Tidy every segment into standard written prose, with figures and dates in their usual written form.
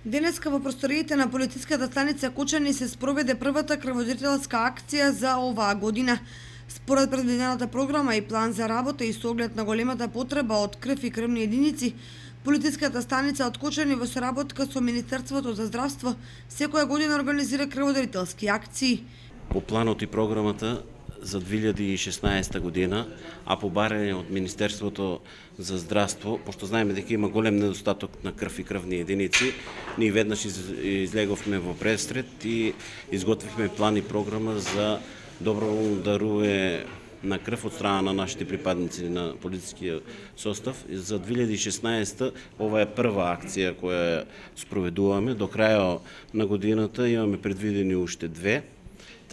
Денеска во просториите на полициската станица Кучани се спроведе првата крводарителска акција за оваа година. Според предвидената програма и план за работа и со оглед на големата потреба од крв и крвни единици, полициската станица од Кучани во соработка со Министерството за здравство секоја година организира крводарителски акции. По планот и програмата за 2016 година, а по барање од Министерството за здравство, пошто знаеме дека има голем недостаток на крв и крвни единици, ние веднаш излеговме во пресред и изготвихме план и програма за доброволно дарување на крв од страна на нашите припадници на полицискиот состав. За 2016 ова е прва акција која спроведуваме. До крајот на годината имаме предвидени уште две.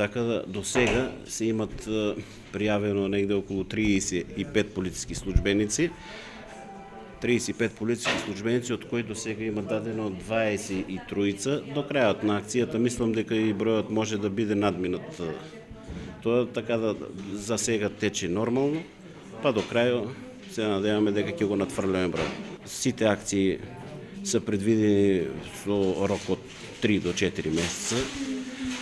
Така да до сега се имат пријавено негде околу 35 полициски службеници. 35 полициски службеници, од кои до сега има дадено 23. До крајот на акцијата мислам дека и бројот може да биде надминат. Тоа така да за сега тече нормално, па до крајот се надеваме дека ќе го надфрлиме број. Сите акции се предвидени со рок од 3 до 4 месеца.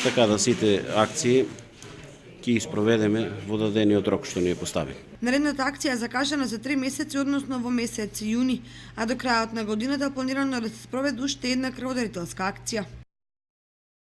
Така да сите акции ќе испроведеме во дадениот рок што ни е поставен. Наредната акција е закажана за 3 месеци, односно во месец јуни, а до крајот на годината планирано да се спроведе уште една крводарителска акција.